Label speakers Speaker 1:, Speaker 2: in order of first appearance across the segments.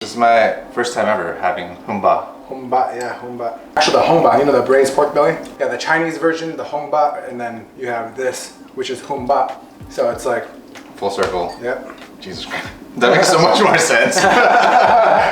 Speaker 1: This is my first time ever having humba.
Speaker 2: Humba, yeah, humba. Actually, the humba, you know, the braised pork belly? Yeah, the Chinese version, the humba, and then you have this, which is humba. So it's like...
Speaker 1: Full circle.
Speaker 2: Yep.
Speaker 1: Jesus Christ. That makes so much more sense.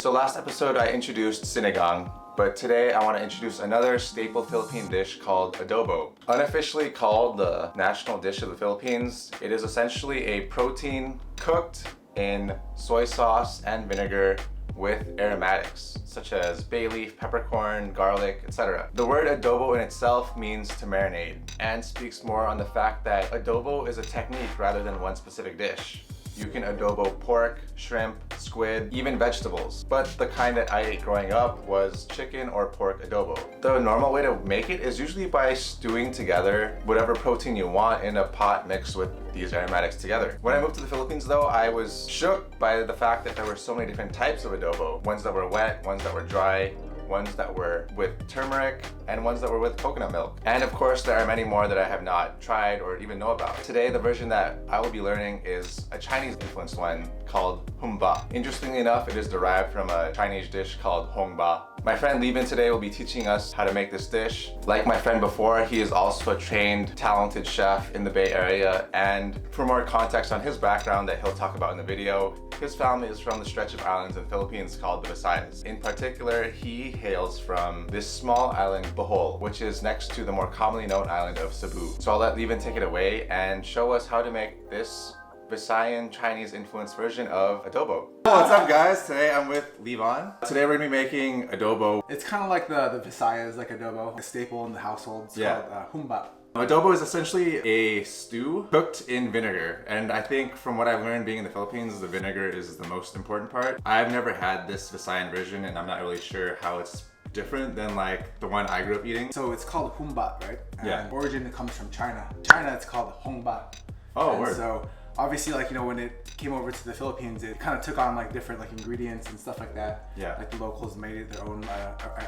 Speaker 1: So last episode I introduced sinigang, but today I want to introduce another staple Philippine dish called adobo. Unofficially called the national dish of the Philippines, it is essentially a protein cooked in soy sauce and vinegar with aromatics such as bay leaf, peppercorn, garlic, etc. The word adobo in itself means to marinate and speaks more on the fact that adobo is a technique rather than one specific dish. You can adobo pork, shrimp, squid, even vegetables. But the kind that I ate growing up was chicken or pork adobo. The normal way to make it is usually by stewing together whatever protein you want in a pot mixed with these aromatics together. When I moved to the Philippines though, I was shook by the fact that there were so many different types of adobo. Ones that were wet, ones that were dry, ones that were with turmeric, and ones that were with coconut milk. And of course, there are many more that I have not tried or even know about. Today, the version that I will be learning is a Chinese influenced one called humba. Interestingly enough, it is derived from a Chinese dish called hongba. My friend Leevan today will be teaching us how to make this dish. Like my friend before, he is also a trained, talented chef in the Bay Area, and for more context on his background that he'll talk about in the video, his family is from the stretch of islands in the Philippines called the Visayas. In particular, he hails from this small island, Bohol, which is next to the more commonly known island of Cebu. So I'll let Leevan take it away and show us how to make this Visayan Chinese influenced version of adobo. What's up guys? Today I'm with Leevan. Today we're gonna be making adobo.
Speaker 2: It's kind of like the Visayas, like adobo, a staple in the household. It's called humba.
Speaker 1: Adobo is essentially a stew cooked in vinegar, and I think from what I've learned being in the Philippines, the vinegar is the most important part. I've never had this Visayan version and I'm not really sure how it's different than like the one I grew up eating.
Speaker 2: So it's called humba, right?
Speaker 1: Yeah.
Speaker 2: And origin it comes from China. China, it's called hongba.
Speaker 1: Oh, word.
Speaker 2: So obviously, like, you know, when it came over to the Philippines, it kind of took on like different like ingredients and stuff like that.
Speaker 1: Yeah.
Speaker 2: Like the locals made it their own,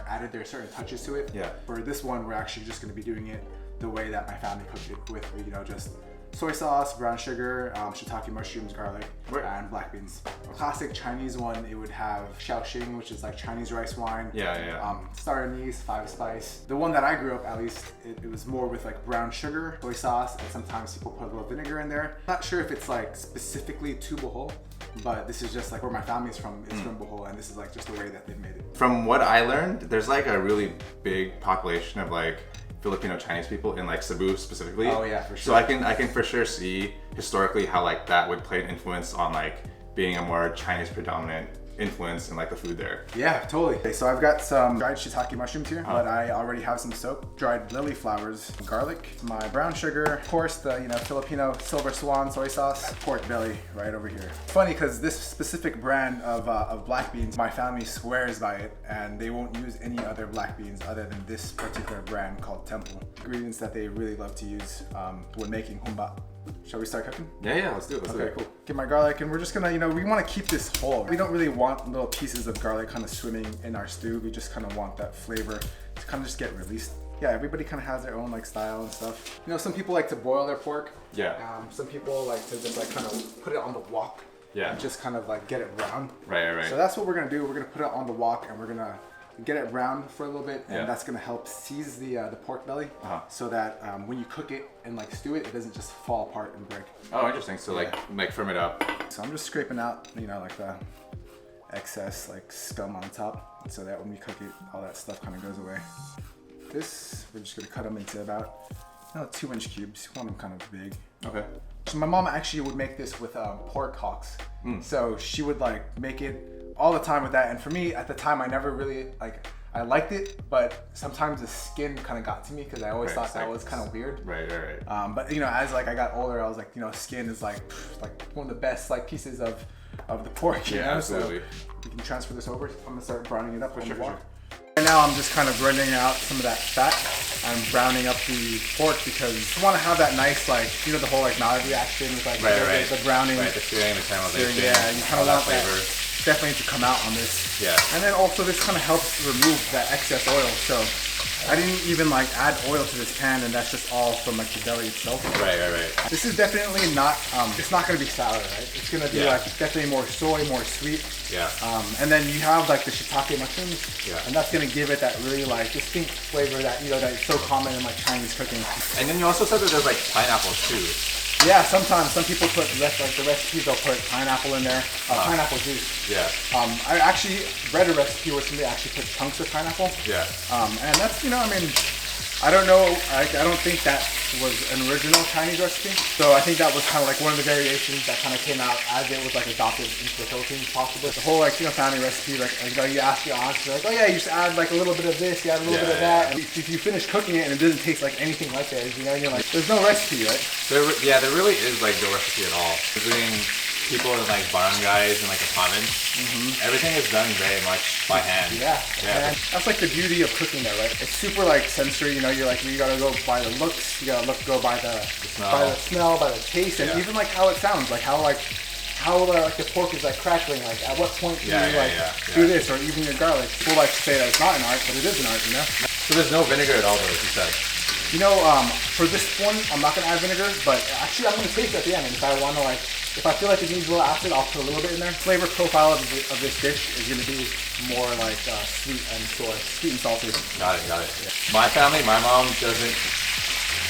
Speaker 2: added their certain touches to it.
Speaker 1: Yeah.
Speaker 2: For this one, we're actually just going to be doing it the way that my family cooked it with, you know, just soy sauce, brown sugar, shiitake mushrooms, garlic, and black beans. A classic Chinese one, it would have shaoxing, which is like Chinese rice wine. Star anise, 5-spice. The one that I grew up, at least, it was more with like brown sugar, soy sauce, and sometimes people put a little vinegar in there. Not sure if it's like specifically to Bohol, but this is just like where my family's from. It's from Bohol, and this is like just the way that they made it.
Speaker 1: From what I learned, there's like a really big population of like Filipino Chinese people in like Cebu specifically.
Speaker 2: Oh yeah, for sure.
Speaker 1: So I can for sure see historically how like that would play an influence on like being a more Chinese predominant influence in like the food there.
Speaker 2: Yeah, totally. Okay, so I've got some dried shiitake mushrooms here, but I already have some soaked dried lily flowers, garlic, my brown sugar, of course the Filipino silver swan soy sauce, pork belly right over here. Funny because this specific brand of black beans, my family swears by it, and they won't use any other black beans other than this particular brand called Temple. Ingredients that they really love to use when making humba. Shall we start cooking?
Speaker 1: Yeah, let's do it.
Speaker 2: Okay, cool. Get my garlic, and we're just gonna, we want to keep this whole. We don't really want little pieces of garlic kind of swimming in our stew. We just kind of want that flavor to kind of just get released. Yeah, everybody kind of has their own like style and stuff. You know, some people like to boil their pork.
Speaker 1: Yeah.
Speaker 2: Some people like to just like kind of put it on the wok.
Speaker 1: Yeah.
Speaker 2: And just kind of like get it brown.
Speaker 1: Right.
Speaker 2: So that's what we're gonna do. We're gonna put it on the wok, and we're gonna get it brown for a little bit, and that's gonna help seize the pork belly, so that when you cook it and like stew it, it doesn't just fall apart and break.
Speaker 1: Oh, interesting. So like firm it up.
Speaker 2: So I'm just scraping out, like the excess like scum on top, so that when we cook it, all that stuff kind of goes away. This, we're just gonna cut them into about 2-inch cubes. You want them kind of big.
Speaker 1: Okay.
Speaker 2: So my mom actually would make this with pork hocks. So she would like make it all the time with that, and for me at the time I never really I liked it, but sometimes the skin kind of got to me because I always thought that was kind of weird.
Speaker 1: Right.
Speaker 2: But as like I got older, I was like, skin is like one of the best like pieces of the pork.
Speaker 1: Yeah, absolutely.
Speaker 2: So we can transfer this over. I'm gonna start browning it up on the wok. Right now I'm just kind of blending out some of that fat. I'm browning up the pork because you want to have that nice the whole like Maillard reaction with like the browning,
Speaker 1: the searing, the caramelization.
Speaker 2: Yeah, you kind of want that
Speaker 1: flavor.
Speaker 2: Definitely to come out on this.
Speaker 1: Yeah.
Speaker 2: And then also this kind of helps remove that excess oil. So I didn't even like add oil to this pan, and that's just all from like the deli itself.
Speaker 1: Right.
Speaker 2: This is definitely not, it's not gonna be sour, right? It's gonna be like definitely more soy, more sweet.
Speaker 1: Yeah.
Speaker 2: And then you have like the shiitake mushrooms.
Speaker 1: Yeah.
Speaker 2: And that's gonna give it that really like distinct flavor that, you know, that's so common in like Chinese cooking.
Speaker 1: And then you also said that there's like pineapple too.
Speaker 2: Yeah, sometimes some people put like the recipes, they'll put pineapple in there, pineapple juice.
Speaker 1: Yeah.
Speaker 2: I actually read a recipe where somebody actually put chunks of pineapple.
Speaker 1: Yeah.
Speaker 2: And that's, you know, I mean, I don't know, I don't think that was an original Chinese recipe. So I think that was kind of like one of the variations that kind of came out as it was like adopted into the Philippines, possibly. The whole like, you know, family recipe, like you ask your aunts, they're like, oh yeah, you just add like a little bit of this, you add a little bit of that. And if you finish cooking it and it doesn't taste like anything like that, you know, you're like, there's no recipe, right?
Speaker 1: There really is like no recipe at all. Visiting people in like barangays and like apartments, everything is done very much by hand.
Speaker 2: Yeah. And that's like the beauty of cooking though, right? It's super like sensory, you know, you're like, you gotta go by the looks, you gotta go by the smell, by the taste, and even like how it sounds, like how the pork is like crackling, like at what point do you do this, or even your garlic. People like to say that it's not an art, but it is an art, you know?
Speaker 1: So there's no vinegar at all though, as you said.
Speaker 2: You know, for this one, I'm not gonna add vinegar, but actually I'm gonna taste it at the end, and if I wanna like, if I feel like it needs a little acid, I'll put a little bit in there. Flavor profile of this dish is gonna be more like sweet and salty.
Speaker 1: Got it. Yeah. My family, my mom doesn't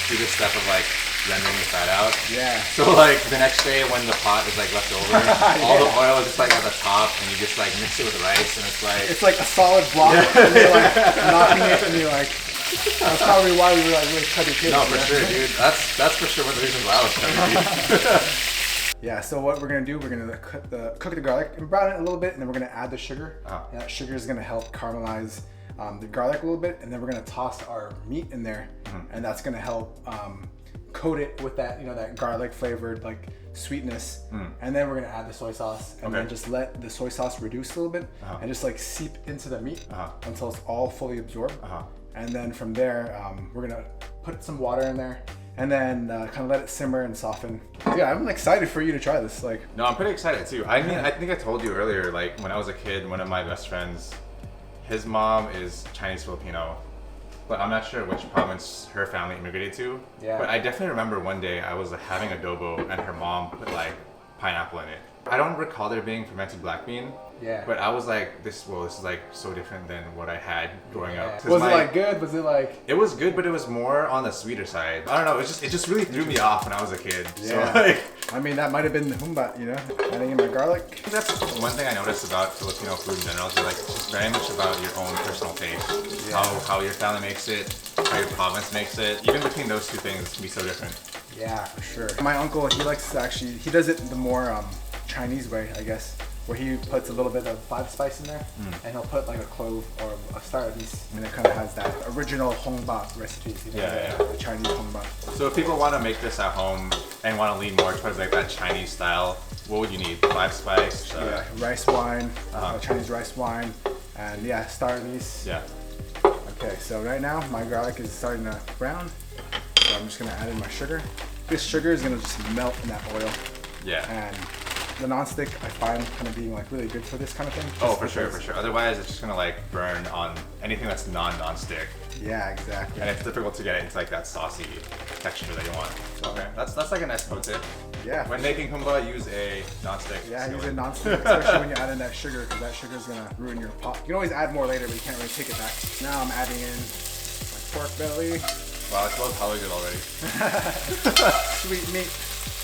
Speaker 1: do this step of like rendering the fat out.
Speaker 2: Yeah.
Speaker 1: So like the next day when the pot is like left over, all the oil is just like at the top, and you just like mix it with rice, and it's like
Speaker 2: a solid block, and you're like knocking it, and you're like. That's probably why we were like really chubby kids.
Speaker 1: No, for sure, dude. That's for sure one of the reasons why I was chubby.
Speaker 2: Yeah. So what we're gonna do? We're gonna cook the garlic and brown it a little bit, and then we're gonna add the sugar. And that sugar is gonna help caramelize the garlic a little bit, and then we're gonna toss our meat in there, and that's gonna help coat it with that, you know, that garlic flavored like sweetness. And then we're gonna add the soy sauce, and then just let the soy sauce reduce a little bit, and just like seep into the meat until it's all fully absorbed. And then from there, we're gonna put some water in there, and then kind of let it simmer and soften. Yeah, I'm excited for you to try this. Like,
Speaker 1: no, I'm pretty excited too. I mean, I think I told you earlier, like when I was a kid, one of my best friends, his mom is Chinese Filipino, but I'm not sure which province her family immigrated to. Yeah. But I definitely remember one day I was having adobo, and her mom put like pineapple in it. I don't recall there being fermented black bean. Yeah. But I was like, this is like so different than what I had growing up.
Speaker 2: Was it like good? Was it like?
Speaker 1: It was good, but it was more on the sweeter side. I don't know. It just really threw me off when I was a kid.
Speaker 2: Yeah.
Speaker 1: So like,
Speaker 2: I mean, that might have been the humba, you know, adding in my garlic.
Speaker 1: That's one thing I noticed about Filipino food in general. Is like it's very much about your own personal taste. Yeah. How your family makes it, how your province makes it. Even between those two things, it can be so different.
Speaker 2: Yeah, for sure. My uncle, he likes to he does it the more Chinese way, I guess, where he puts a little bit of five spice in there, and he'll put like a clove or a star anise, and it kind of has that original Humba recipe, you know, the Chinese Humba.
Speaker 1: So if people want to make this at home and want to lean more towards like that Chinese style, what would you need? Five spice?
Speaker 2: Rice wine, Chinese rice wine, and star anise.
Speaker 1: Yeah.
Speaker 2: Okay, so right now my garlic is starting to brown, so I'm just gonna add in my sugar. This sugar is gonna just melt in that oil.
Speaker 1: Yeah.
Speaker 2: And the nonstick I find kind of being like really good for this kind of thing.
Speaker 1: Oh, for sure. Otherwise, it's just gonna like burn on anything that's non-stick.
Speaker 2: Yeah, exactly.
Speaker 1: And it's difficult to get it into like that saucy texture that you want. So, okay, that's like a nice pro tip.
Speaker 2: Yeah.
Speaker 1: When making humba, use a nonstick.
Speaker 2: Yeah, use a nonstick, especially when you add in that sugar, because that sugar is gonna ruin your pot. You can always add more later, but you can't really take it back. Now I'm adding in my pork belly.
Speaker 1: Wow, it smells probably good already.
Speaker 2: Sweet meat.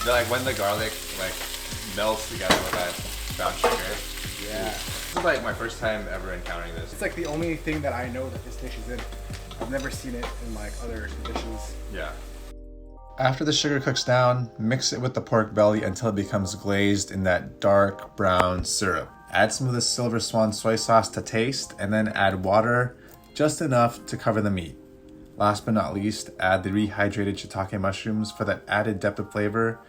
Speaker 1: They're like when the garlic like melts together with that brown sugar.
Speaker 2: Yeah.
Speaker 1: This is like my first time ever encountering this.
Speaker 2: It's like the only thing that I know that this dish is in. I've never seen it in like other dishes.
Speaker 1: Yeah. After the sugar cooks down, mix it with the pork belly until it becomes glazed in that dark brown syrup. Add some of the Silver Swan soy sauce to taste, and then add water, just enough to cover the meat. Last but not least, add the rehydrated shiitake mushrooms for that added depth of flavor,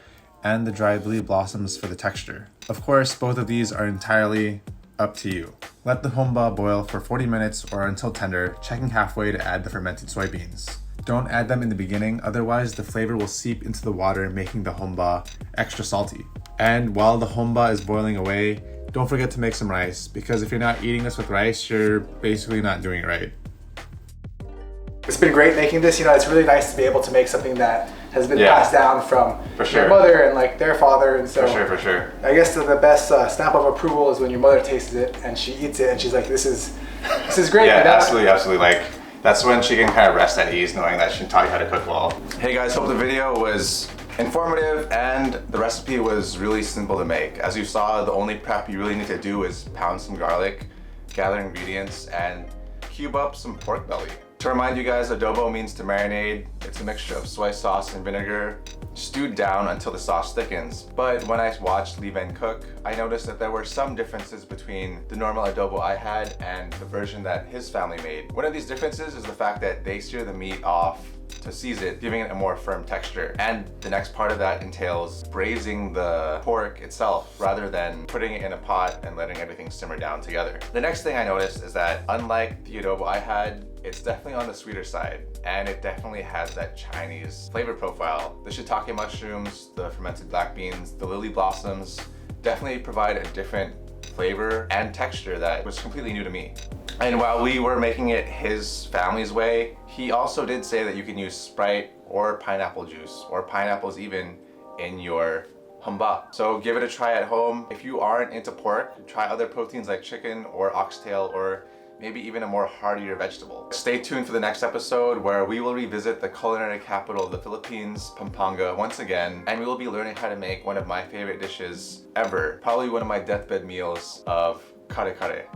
Speaker 1: and the dried lily blossoms for the texture. Of course, both of these are entirely up to you. Let the humba boil for 40 minutes or until tender, checking halfway to add the fermented soybeans. Don't add them in the beginning, otherwise the flavor will seep into the water, making the humba extra salty. And while the humba is boiling away, don't forget to make some rice, because if you're not eating this with rice, you're basically not doing it right.
Speaker 2: It's been great making this. You know, it's really nice to be able to make something that has been passed down from your mother and like their father. And so
Speaker 1: for sure.
Speaker 2: I guess the best stamp of approval is when your mother tastes it and she eats it and she's like, this is great.
Speaker 1: Yeah, absolutely. Like, that's when she can kind of rest at ease knowing that she taught you how to cook well. Hey guys, hope the video was informative and the recipe was really simple to make. As you saw, the only prep you really need to do is pound some garlic, gather ingredients, and cube up some pork belly. To remind you guys, adobo means to marinade. It's a mixture of soy sauce and vinegar, stewed down until the sauce thickens. But when I watched Leevan cook, I noticed that there were some differences between the normal adobo I had and the version that his family made. One of these differences is the fact that they sear the meat off to season it, giving it a more firm texture. And the next part of that entails braising the pork itself rather than putting it in a pot and letting everything simmer down together. The next thing I noticed is that unlike the adobo I had, it's definitely on the sweeter side, and it definitely has that Chinese flavor profile. The shiitake mushrooms, the fermented black beans, the lily blossoms definitely provide a different flavor and texture that was completely new to me. And while we were making it his family's way, he also did say that you can use Sprite or pineapple juice, or pineapples even, in your humba. So give it a try at home. If you aren't into pork, try other proteins like chicken or oxtail, or maybe even a more heartier vegetable. Stay tuned for the next episode where we will revisit the culinary capital of the Philippines, Pampanga, once again, and we will be learning how to make one of my favorite dishes ever, probably one of my deathbed meals of kare kare.